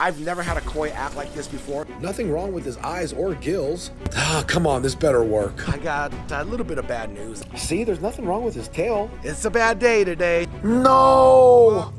I've never had a koi act like this before. Nothing wrong with his eyes or gills. Ah, come on, this better work. I got a little bit of bad news. See, there's nothing wrong with his tail. It's a bad day today. No!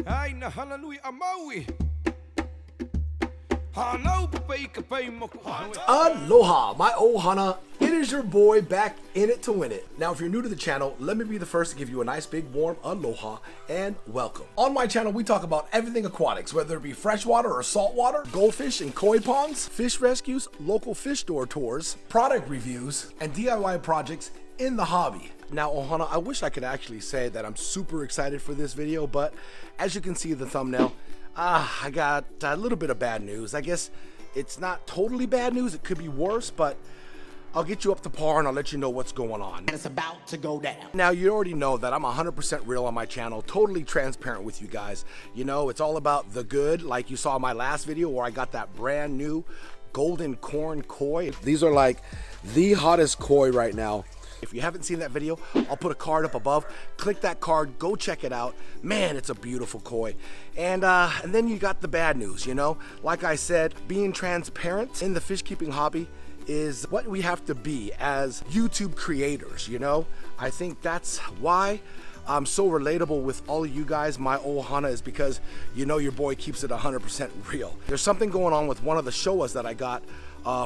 Hana Hui A Maui. Aloha, my ohana. It is your boy back in it to win it. Now, if you're new to the channel, let me be the first to give you a nice big warm aloha and welcome. On my channel, we talk about everything aquatics, whether it be freshwater or saltwater, goldfish and koi ponds, fish rescues, local fish store tours, product reviews, and DIY projects in the hobby. Now, ohana, I wish I could actually say that I'm super excited for this video, but as you can see in the thumbnail, I got a little bit of bad news. I guess it's not totally bad news. It could be worse, but I'll get you up to par and I'll let you know what's going on. And it's about to go down. Now, you already know that I'm 100% real on my channel, totally transparent with you guys. You know, it's all about the good, like you saw in my last video where I got that brand new golden corn koi. These are like the hottest koi right now. If you haven't seen that video, I'll put a card up above. Click that card, go check it out. Man, it's a beautiful koi. And then you got the bad news, you know? Like I said, being transparent in the fish keeping hobby is what we have to be as YouTube creators, you know? I think that's why I'm so relatable with all of you guys, my ohana, is because you know your boy keeps it 100% real. There's something going on with one of the showas that I got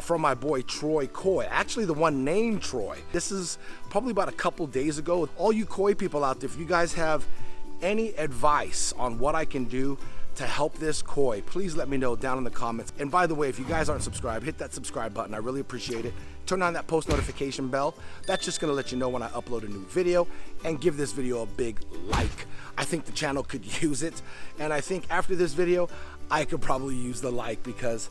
from my boy Troy Koi, actually the one named Troy. This is probably about a couple days ago. All you koi people out there, if you guys have any advice on what I can do to help this koi, please let me know down in the comments. And by the way, if you guys aren't subscribed, hit that subscribe button. I really appreciate it. Turn on that post notification bell. That's just gonna let you know when I upload a new video, and give this video a big like. I think the channel could use it, and I think after this video, I could probably use the like because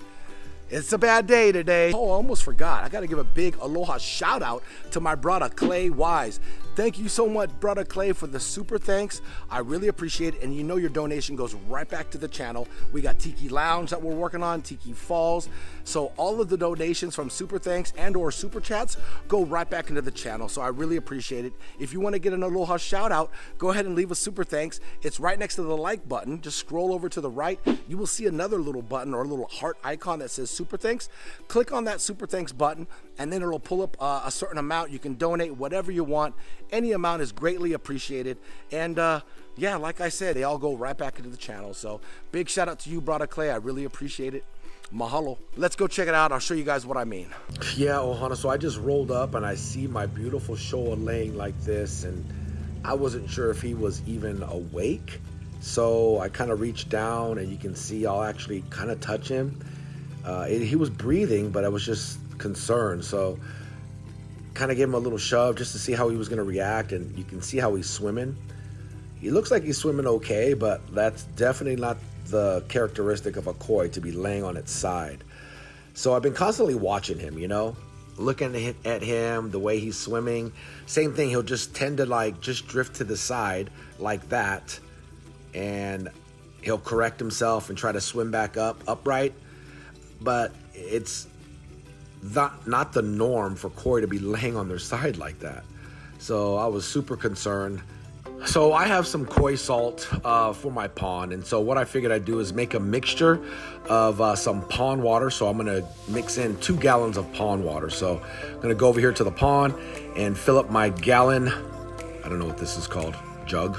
it's a bad day today. Oh, I almost forgot. I gotta give a big aloha shout out to my brother Clay Wise. Thank you so much, brother Clay, for the super thanks. I really appreciate it, and you know your donation goes right back to the channel. We got Tiki Lounge that we're working on, Tiki Falls. So all of the donations from super thanks and or super chats go right back into the channel. So I really appreciate it. If you want to get an aloha shout out, go ahead and leave a super thanks. It's right next to the like button. Just scroll over to the right. You will see another little button or a little heart icon that says super thanks. Click on that super thanks button, and then it'll pull up a certain amount. You can donate whatever you want. Any amount is greatly appreciated. And yeah, like I said, they all go right back into the channel. So big shout out to you, brother Clay. I really appreciate it. Mahalo. Let's go check it out. I'll show you guys what I mean. Yeah, ohana, so I just rolled up and I see my beautiful showa laying like this, and I wasn't sure if he was even awake. So I kind of reached down, and you can see I'll actually kind of touch him. He was breathing, but I was just concerned. So kind of gave him a little shove just to see how he was going to react, and you can see how he's swimming. He looks like he's swimming okay, but that's definitely not the characteristic of a koi to be laying on its side. So I've been constantly watching him, you know, looking at him, the way he's swimming. Same thing, he'll just tend to like just drift to the side like that, and he'll correct himself and try to swim back up upright. But it's not the norm for koi to be laying on their side like that. So I was super concerned. So I have some koi salt for my pond, and so what I figured I'd do is make a mixture of some pond water. So I'm gonna mix in 2 gallons of pond water. So I'm gonna go over here to the pond and fill up my gallon, I don't know what this is called, jug?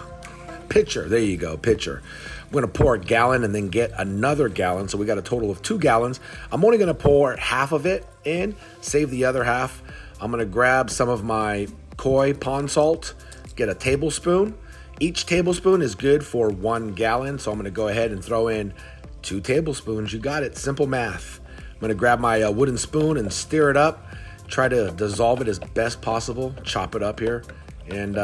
Pitcher, there you go, pitcher. I'm gonna pour a gallon and then get another gallon. So we got a total of 2 gallons. I'm only gonna pour half of it in, save the other half. I'm gonna grab some of my koi pond salt, get a tablespoon. Each tablespoon is good for 1 gallon. So I'm gonna go ahead and throw in 2 tablespoons. You got it, simple math. I'm gonna grab my wooden spoon and stir it up. Try to dissolve it as best possible, chop it up here. And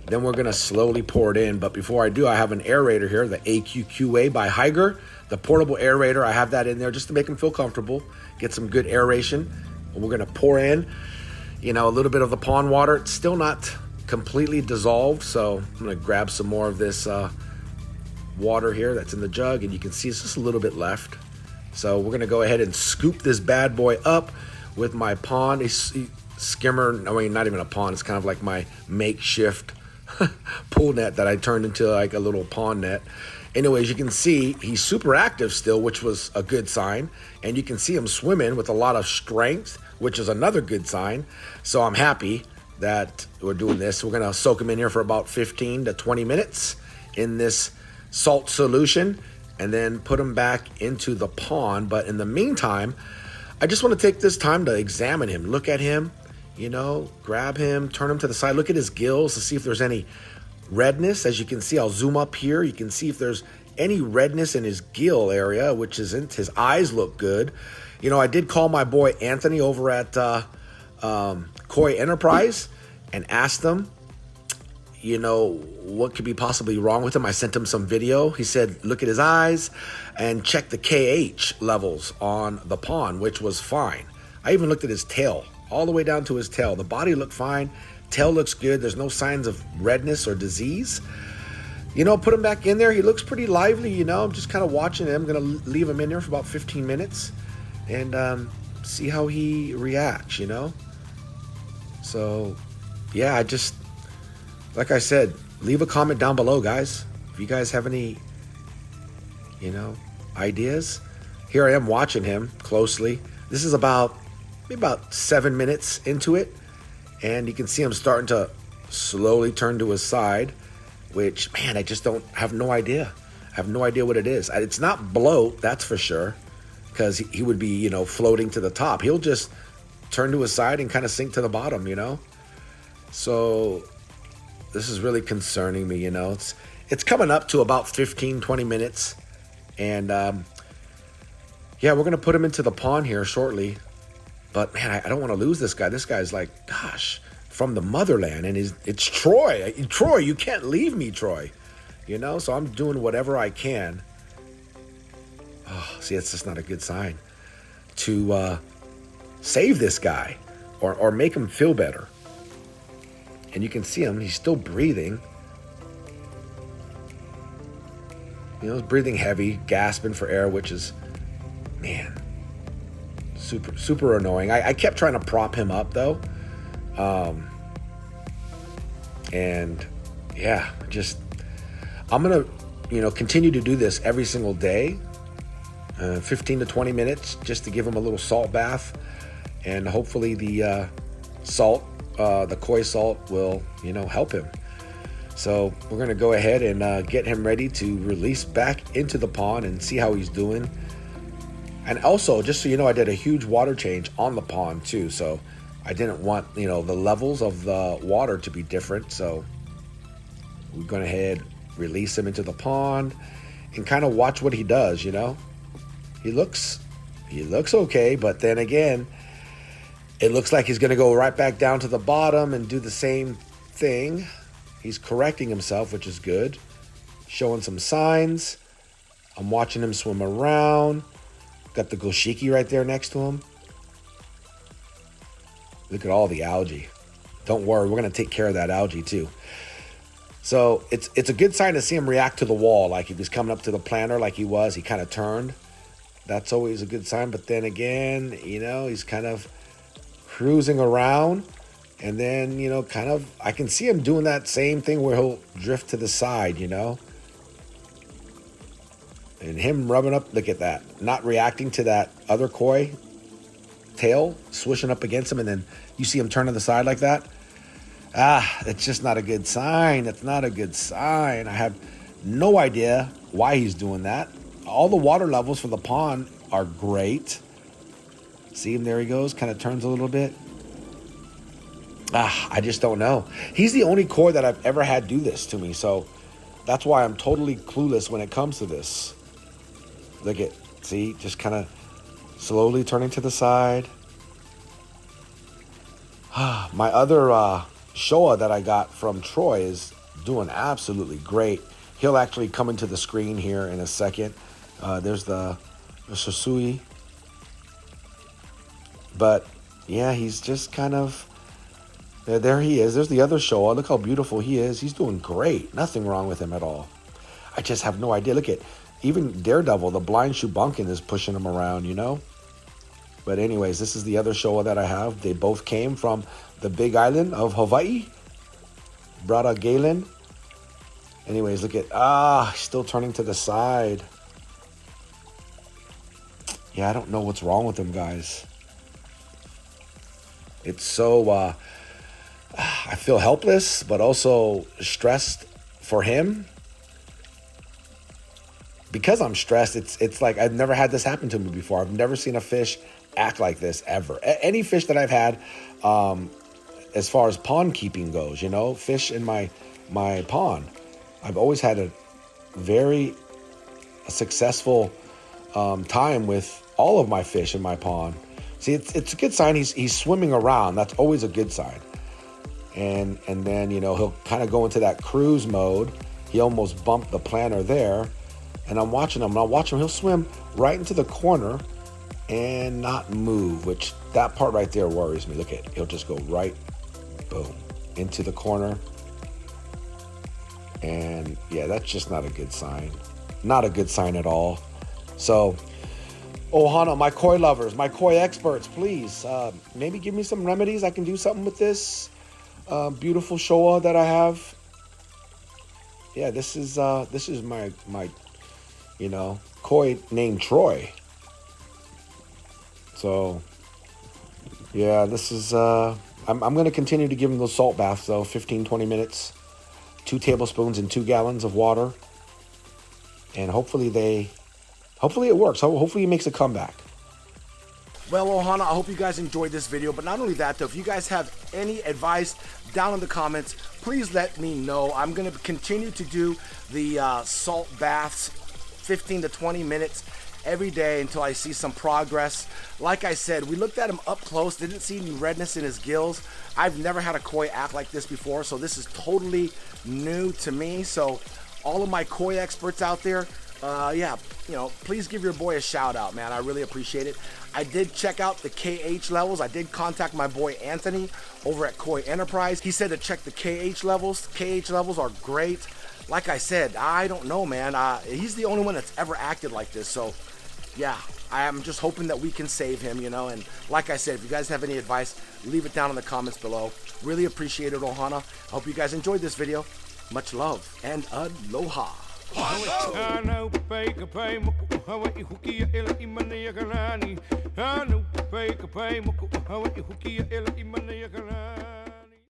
then we're gonna slowly pour it in. But before I do, I have an aerator here, the AQQA by HYGGER, the portable aerator. I have that in there just to make them feel comfortable, get some good aeration. And we're gonna pour in, you know, a little bit of the pond water. It's still not completely dissolved, so I'm gonna grab some more of this water here that's in the jug, and you can see it's just a little bit left. So we're gonna go ahead and scoop this bad boy up with my pond skimmer. I mean, not even a pond, it's kind of like my makeshift pool net that I turned into like a little pond net. Anyways, you can see he's super active still, which was a good sign. And you can see him swimming with a lot of strength, which is another good sign. So I'm happy that we're doing this. We're gonna soak him in here for about 15 to 20 minutes in this salt solution and then put him back into the pond. But in the meantime, I just want to take this time to examine him, look at him, you know, grab him, turn him to the side, look at his gills to see if there's any redness. As you can see, I'll zoom up here. You can see if there's any redness in his gill area, which isn't. His eyes look good. You know, I did call my boy Anthony over at Koi Enterprise and asked him, you know, what could be possibly wrong with him. I sent him some video. He said, look at his eyes and check the KH levels on the pond, which was fine. I even looked at his tail, all the way down to his tail. The body looked fine. Tail looks good. There's no signs of redness or disease. You know, put him back in there. He looks pretty lively, you know. I'm just kind of watching him. I'm going to leave him in there for about 15 minutes and see how he reacts, you know. So, yeah, like I said, leave a comment down below, guys. If you guys have any, you know, ideas. Here I am watching him closely. This is maybe about 7 minutes into it. And you can see him starting to slowly turn to his side, which, man, I just have no idea. I have no idea what it is. It's not bloat, that's for sure, because he would be, you know, floating to the top. He'll just turn to his side and kind of sink to the bottom, you know. So this is really concerning me, you know. It's coming up to about 15, 20 minutes. And, yeah, we're going to put him into the pond here shortly. But, man, I don't want to lose this guy. This guy's like, gosh, from the motherland. And it's Troy. Troy, you can't leave me, Troy. You know, so I'm doing whatever I can. Oh, see, it's just not a good sign to save this guy or make him feel better. And you can see him. He's still breathing. You know, he's breathing heavy, gasping for air, which is, man, super annoying. I kept trying to prop him up though. And yeah, I'm gonna, you know, continue to do this every single day, 15 to 20 minutes, just to give him a little salt bath. And hopefully the salt, the koi salt will, you know, help him. So we're gonna go ahead and get him ready to release back into the pond and see how he's doing. And also, just so you know, I did a huge water change on the pond too. So I didn't want, you know, the levels of the water to be different. So we're going to head, release him into the pond and kind of watch what he does, you know. He looks okay, but then again, it looks like he's going to go right back down to the bottom and do the same thing. He's correcting himself, which is good. Showing some signs. I'm watching him swim around. Got the goshiki right there next to him. Look at all the algae. Don't worry, we're going to take care of that algae too. So it's a good sign to see him react to the wall. Like if he's coming up to the planter like he was, he kind of turned. That's always a good sign. But then again, you know, he's kind of cruising around. And then, you know, kind of, I can see him doing that same thing where he'll drift to the side, you know. And him rubbing up, look at that. Not reacting to that other koi tail, swishing up against him, and then you see him turn to the side like that. It's just not a good sign. It's not a good sign. I have no idea why he's doing that. All the water levels for the pond are great. See him, there he goes, kind of turns a little bit. I just don't know. He's the only koi that I've ever had do this to me, so that's why I'm totally clueless when it comes to this. Look at, see, just kind of slowly turning to the side. My other Showa that I got from Troy is doing absolutely great. He'll actually come into the screen here in a second. There's the Shisui. But yeah, he's just kind of, there he is. There's the other Showa. Look how beautiful he is. He's doing great. Nothing wrong with him at all. I just have no idea. Look at, even Daredevil, the blind Shubunkin is pushing him around, you know? But anyways, this is the other Showa that I have. They both came from the big island of Hawaii. Brada Galen. Anyways, look at, still turning to the side. Yeah, I don't know what's wrong with him, guys. It's so, I feel helpless, but also stressed for him. Because I'm stressed, it's like I've never had this happen to me before. I've never seen a fish act like this ever. Any fish that I've had, as far as pond keeping goes, you know, fish in my pond, I've always had a very successful time with all of my fish in my pond. See, it's a good sign he's swimming around. That's always a good sign. And then, you know, he'll kind of go into that cruise mode. He almost bumped the planter there. And I'm watching him. And I'll watch him. He'll swim right into the corner and not move, which that part right there worries me. Look at it. He'll just go right, boom, into the corner. And yeah, that's just not a good sign. Not a good sign at all. So, Hana, my koi lovers, my koi experts, please, maybe give me some remedies. I can do something with this beautiful showa that I have. Yeah, this is my you know, koi named Troy. So, yeah, this is, I'm going to continue to give them those salt baths, though, 15, 20 minutes, 2 tablespoons in 2 gallons of water. And hopefully it works. Hopefully he makes a comeback. Well, Ohana, I hope you guys enjoyed this video, but not only that, though, if you guys have any advice down in the comments, please let me know. I'm going to continue to do the salt baths 15 to 20 minutes every day until I see some progress. Like I said, we looked at him up close, didn't see any redness in his gills. I've never had a koi act like this before, so this is totally new to me. So all of my koi experts out there, yeah, you know, please give your boy a shout out, man. I really appreciate it. I did check out the KH levels. I did contact my boy Anthony over at Koi Enterprise. He said to check the KH levels. KH levels are great. Like I said, I don't know, man. He's the only one that's ever acted like this. So, yeah, I am just hoping that we can save him, you know. And like I said, if you guys have any advice, leave it down in the comments below. Really appreciate it, Ohana. I hope you guys enjoyed this video. Much love and aloha. Hana Hui A Maui.